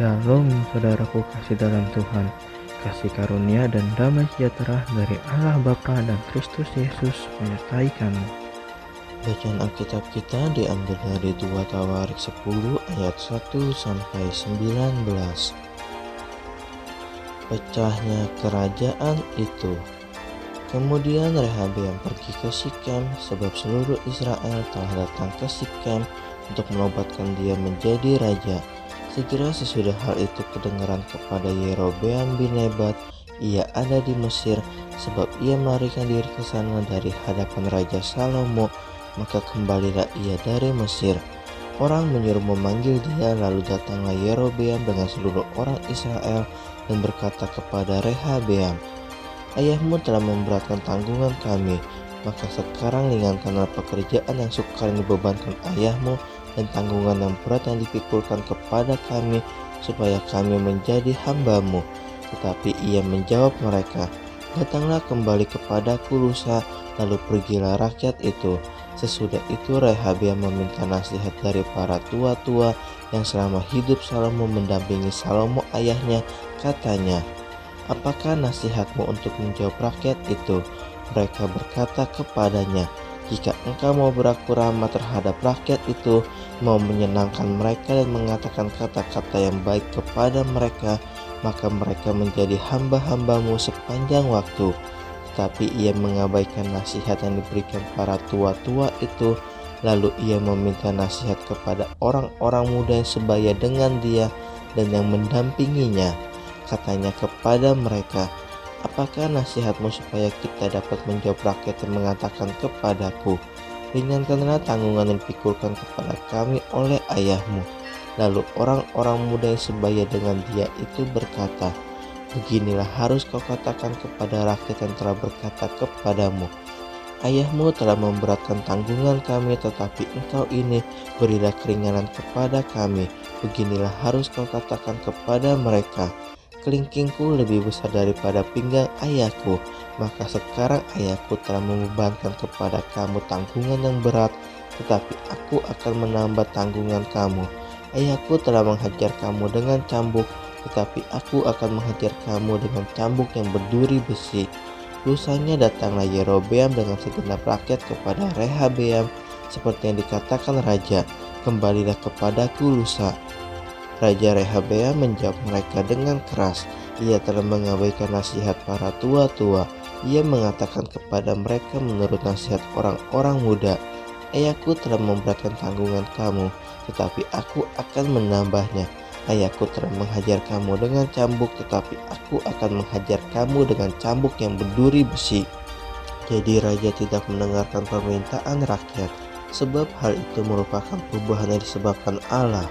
Shalom saudaraku kasih dalam Tuhan, kasih karunia dan damai sejahtera dari Allah Bapa dan Kristus Yesus menyertai kamu. Bacaan Alkitab kita diambil dari 2 Tawarik 10 ayat 1 sampai 19. Pecahnya kerajaan itu. Kemudian Rehabeam pergi ke Sikem, sebab seluruh Israel telah datang ke Sikem untuk menobatkan dia menjadi raja. Segera sesudah hal itu kedengaran kepada Yerobeam bin Nebat, ia ada di Mesir, sebab ia melarikan diri ke sana dari hadapan Raja Salomo. Maka kembalilah ia dari Mesir. Orang menyuruh memanggil dia, lalu datanglah Yerobeam dengan seluruh orang Israel dan berkata kepada Rehabeam, "Ayahmu telah memberatkan tanggungan kami, maka sekarang ringankanlah pekerjaan yang sukar yang dibebankan ayahmu dan tanggungan yang berat yang dipikulkan kepada kami, supaya kami menjadi hamba-Mu." Tetapi ia menjawab mereka, "Datanglah kembali kepadaku lusa." Lalu pergilah rakyat itu. Sesudah itu Rehabeam meminta nasihat dari para tua-tua yang selama hidup Salomo mendampingi Salomo ayahnya. Katanya, "Apakah nasihatmu untuk menjawab rakyat itu?" Mereka berkata kepadanya, "Jika engkau mau berlaku ramah terhadap rakyat itu, mau menyenangkan mereka dan mengatakan kata-kata yang baik kepada mereka, maka mereka menjadi hamba-hamba-Mu sepanjang waktu." Tetapi ia mengabaikan nasihat yang diberikan para tua-tua itu. Lalu ia meminta nasihat kepada orang-orang muda yang sebaya dengan dia dan yang mendampinginya. Katanya kepada mereka, "Apakah nasihatmu supaya kita dapat menjawab rakyat yang mengatakan kepadaku, 'Ringankanlah tanggungan yang dipikulkan kepada kami oleh ayahmu'?" Lalu orang-orang muda yang sebaya dengan dia itu berkata, "Beginilah harus kau katakan kepada rakyat yang telah berkata kepadamu, 'Ayahmu telah memberatkan tanggungan kami, tetapi engkau ini berilah keringanan kepada kami.' Beginilah harus kau katakan kepada mereka, 'Kelingkingku lebih besar daripada pinggang ayahku. Maka sekarang ayahku telah membebankan kepada kamu tanggungan yang berat, tetapi aku akan menambah tanggungan kamu. Ayahku telah menghajar kamu dengan cambuk, tetapi aku akan menghajar kamu dengan cambuk yang berduri besi." Lusanya datanglah Yerobeam dengan segenap rakyat kepada Rehabeam, seperti yang dikatakan raja, "Kembalilah kepadaku lusa." Raja Rehabeam menjawab mereka dengan keras. Ia telah mengabaikan nasihat para tua-tua. Ia mengatakan kepada mereka menurut nasihat orang-orang muda, "Ayahku telah memberatkan tanggungan kamu, tetapi aku akan menambahnya. Ayahku telah menghajar kamu dengan cambuk, tetapi aku akan menghajar kamu dengan cambuk yang berduri besi." Jadi raja tidak mendengarkan permintaan rakyat, sebab hal itu merupakan perubahan yang disebabkan Allah,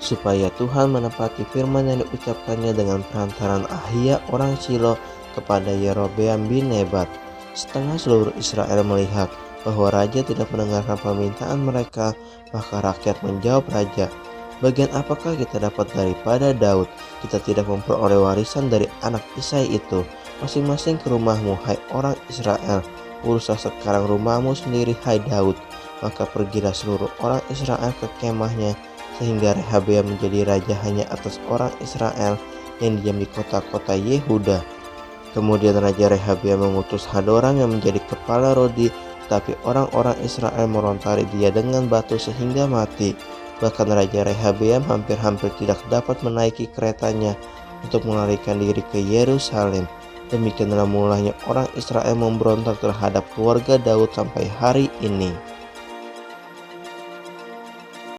supaya Tuhan menepati firman yang diucapkannya dengan perantaran Ahia orang Shilo kepada Yerobeam bin Nebat. Setelah seluruh Israel melihat bahwa raja tidak mendengarkan permintaan mereka, maka rakyat menjawab raja, "Bagian apakah kita dapat daripada Daud? Kita tidak memperoleh warisan dari anak Isai itu. Masing-masing ke rumahmu, hai orang Israel. Uruslah sekarang rumahmu sendiri, hai Daud." Maka pergilah seluruh orang Israel ke kemahnya, sehingga Rehabeam menjadi raja hanya atas orang Israel yang diam di kota-kota Yehuda. Kemudian Raja Rehabeam mengutus Hadoram yang menjadi kepala Rodi, tetapi orang-orang Israel merontari dia dengan batu sehingga mati. Bahkan Raja Rehabeam hampir-hampir tidak dapat menaiki keretanya untuk melarikan diri ke Yerusalem. Demikianlah mulanya orang Israel memberontak terhadap keluarga Daud sampai hari ini.